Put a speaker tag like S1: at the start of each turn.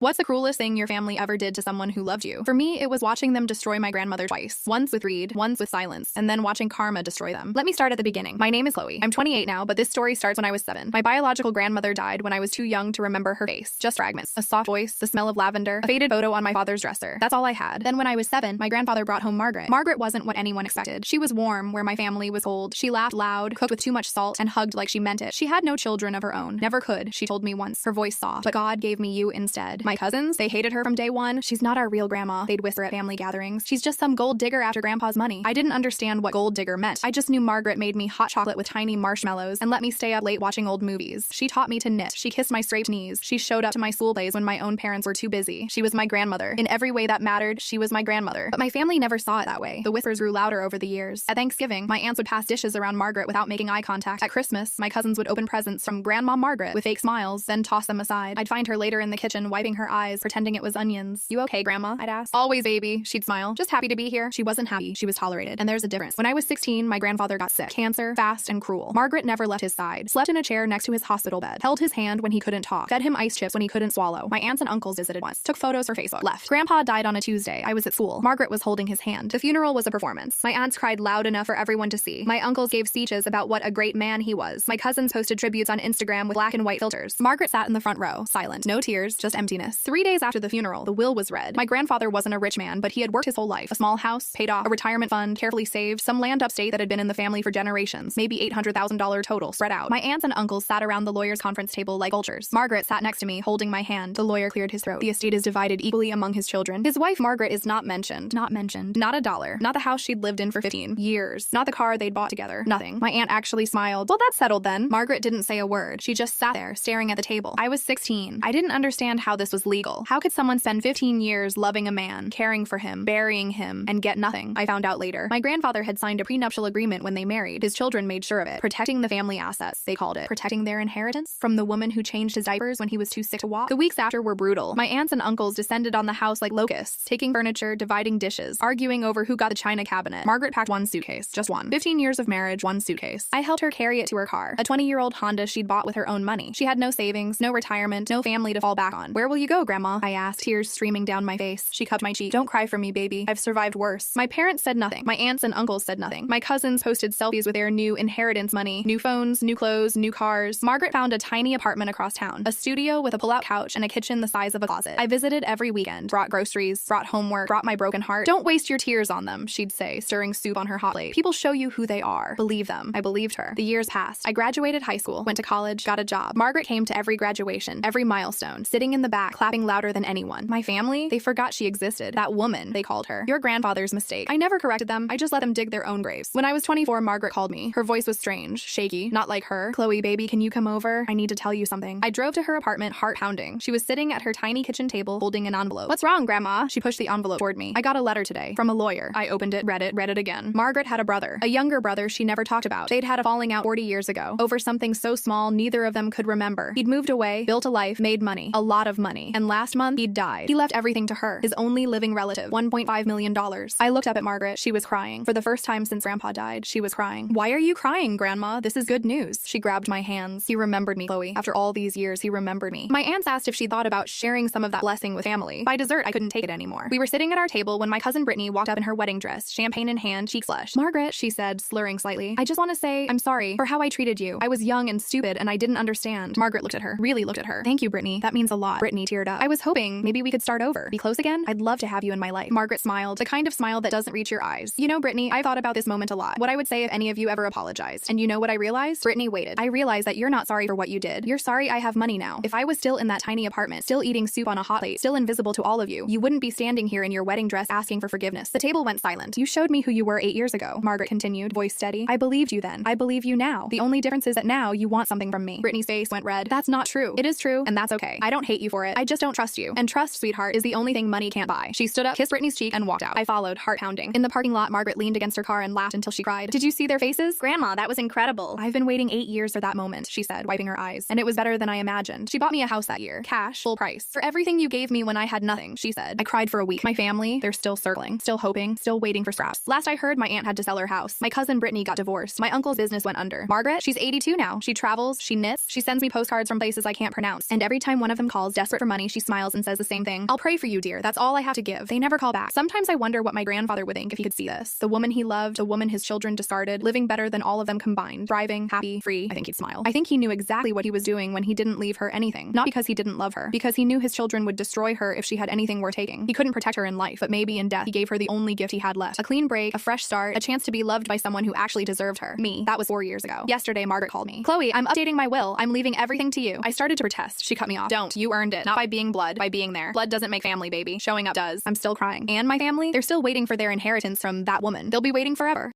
S1: What's the cruelest thing your family ever did to someone who loved you? For me, it was watching them destroy my grandmother twice. Once with greed, once with silence, and then watching karma destroy them. Let me start at the beginning. My name is Chloe. I'm 28 now, but this story starts when I was 7. My biological grandmother died when I was too young to remember her face. Just fragments. A soft voice, the smell of lavender, a faded photo on my father's dresser. That's all I had. Then when I was 7, my grandfather brought home Margaret. Margaret wasn't what anyone expected. She was warm where my family was cold. She laughed loud, cooked with too much salt, and hugged like she meant it. She had no children of her own. Never could, she told me once. Her voice soft. But God gave me you instead. My cousins, they hated her from day one. She's not our real grandma, they'd whisper at family gatherings. She's just some gold digger after grandpa's money. I didn't understand what gold digger meant. I just knew Margaret made me hot chocolate with tiny marshmallows and let me stay up late watching old movies. She taught me to knit. She kissed my scraped knees. She showed up to my school plays when my own parents were too busy. She was my grandmother. In every way that mattered, she was my grandmother. But my family never saw it that way. The whispers grew louder over the years. At Thanksgiving, my aunts would pass dishes around Margaret without making eye contact. At Christmas, my cousins would open presents from Grandma Margaret with fake smiles, then toss them aside. I'd find her later in the kitchen wiping her eyes, pretending it was onions. You okay, Grandma? I'd ask. Always, baby. She'd smile. Just happy to be here. She wasn't happy. She was tolerated. And there's a difference. When I was 16, my grandfather got sick. Cancer, fast, and cruel. Margaret never left his side. Slept in a chair next to his hospital bed. Held his hand when he couldn't talk. Fed him ice chips when he couldn't swallow. My aunts and uncles visited once. Took photos for Facebook. Left. Grandpa died on a Tuesday. I was at school. Margaret was holding his hand. The funeral was a performance. My aunts cried loud enough for everyone to see. My uncles gave speeches about what a great man he was. My cousins posted tributes on Instagram with black and white filters. Margaret sat in the front row, silent. No tears, just emptiness. 3 days after the funeral, the will was read. My grandfather wasn't a rich man, but he had worked his whole life. A small house, paid off, a retirement fund, carefully saved, some land upstate that had been in the family for generations, maybe $800,000 total, spread out. My aunts and uncles sat around the lawyer's conference table like vultures. Margaret sat next to me, holding my hand. The lawyer cleared his throat. The estate is divided equally among his children. His wife, Margaret, is not mentioned. Not mentioned. Not a dollar. Not the house she'd lived in for 15 years. Not the car they'd bought together. Nothing. My aunt actually smiled. Well, that's settled then. Margaret didn't say a word. She just sat there, staring at the table. I was 16. I didn't understand how this was legal. How could someone spend 15 years loving a man, caring for him, burying him, and get nothing? I found out later. My grandfather had signed a prenuptial agreement when they married. His children made sure of it. Protecting the family assets, they called it. Protecting their inheritance from the woman who changed his diapers when he was too sick to walk. The weeks after were brutal. My aunts and uncles descended on the house like locusts, taking furniture, dividing dishes, arguing over who got the china cabinet. Margaret packed one suitcase, just one. 15 years of marriage, one suitcase. I helped her carry it to her car, a 20-year-old Honda she'd bought with her own money. She had no savings, no retirement, no family to fall back on. Where will you go, Grandma? I asked, tears streaming down my face. She cupped my cheek. Don't cry for me, baby. I've survived worse. My parents said nothing. My aunts and uncles said nothing. My cousins posted selfies with their new inheritance money, new phones, new clothes, new cars. Margaret found a tiny apartment across town, a studio with a pull-out couch and a kitchen the size of a closet. I visited every weekend, brought groceries, brought homework, brought my broken heart. Don't waste your tears on them, she'd say, stirring soup on her hot plate. People show you who they are. Believe them. I believed her. The years passed. I graduated high school, went to college, got a job. Margaret came to every graduation, every milestone, sitting in the back, clapping louder than anyone. My family, they forgot she existed. That woman, they called her. Your grandfather's mistake. I never corrected them. I just let them dig their own graves. When I was 24, Margaret called me. Her voice was strange, shaky, not like her. Chloe, baby, can you come over? I need to tell you something. I drove to her apartment, heart pounding. She was sitting at her tiny kitchen table, holding an envelope. What's wrong, Grandma? She pushed the envelope toward me. I got a letter today from a lawyer. I opened it, read it again. Margaret had a brother, a younger brother she never talked about. They'd had a falling out 40 years ago over something so small neither of them could remember. He'd moved away, built a life, made money, a lot of money. And last month, he'd died. He left everything to her, his only living relative, $1.5 million. I looked up at Margaret. She was crying. For the first time since Grandpa died, she was crying. Why are you crying, Grandma? This is good news. She grabbed my hands. He remembered me, Chloe. After all these years, he remembered me. My aunts asked if she thought about sharing some of that blessing with family. By dessert, I couldn't take it anymore. We were sitting at our table when my cousin Brittany walked up in her wedding dress, champagne in hand, cheeks flushed. Margaret, she said, slurring slightly, I just want to say I'm sorry for how I treated you. I was young and stupid and I didn't understand. Margaret looked at her, really looked at her. Thank you, Brittany. That means a lot. Brittany teared up. I was hoping maybe we could start over. Be close again? I'd love to have you in my life. Margaret smiled, the kind of smile that doesn't reach your eyes. You know, Brittany, I've thought about this moment a lot. What I would say if any of you ever apologized. And you know what I realized? Brittany waited. I realized that you're not sorry for what you did. You're sorry I have money now. If I was still in that tiny apartment, still eating soup on a hot plate, still invisible to all of you, you wouldn't be standing here in your wedding dress asking for forgiveness. The table went silent. You showed me who you were 8 years ago, Margaret continued, voice steady. I believed you then. I believe you now. The only difference is that now you want something from me. Brittany's face went red. That's not true. It is true, and that's okay. I don't hate you for it. I just don't trust you. And trust, sweetheart, is the only thing money can't buy. She stood up, kissed Brittany's cheek, and walked out. I followed, heart pounding. In the parking lot, Margaret leaned against her car and laughed until she cried. Did you see their faces? Grandma, that was incredible. I've been waiting 8 years for that moment, she said, wiping her eyes. And it was better than I imagined. She bought me a house that year. Cash, full price. For everything you gave me when I had nothing, she said. I cried for a week. My family, they're still circling, still hoping, still waiting for scraps. Last I heard, my aunt had to sell her house. My cousin Brittany got divorced. My uncle's business went under. Margaret, she's 82 now. She travels, she knits, she sends me postcards from places I can't pronounce. And every time one of them calls desperate for money, she smiles and says the same thing. I'll pray for you, dear. That's all I have to give. They never call back. Sometimes I wonder what my grandfather would think if he could see this. The woman he loved, the woman his children discarded, living better than all of them combined, thriving, happy, free. I think he'd smile. I think he knew exactly what he was doing when he didn't leave her anything. Not because he didn't love her, because he knew his children would destroy her if she had anything worth taking. He couldn't protect her in life, but maybe in death he gave her the only gift he had left. A clean break, a fresh start, a chance to be loved by someone who actually deserved her. Me. That was 4 years ago. Yesterday, Margaret called me. Chloe, I'm updating my will. I'm leaving everything to you. I started to protest. She cut me off. Don't. You earned it. Not by being blood, by being there. Blood doesn't make family, baby. Showing up does. I'm still crying. And my family? They're still waiting for their inheritance from that woman. They'll be waiting forever.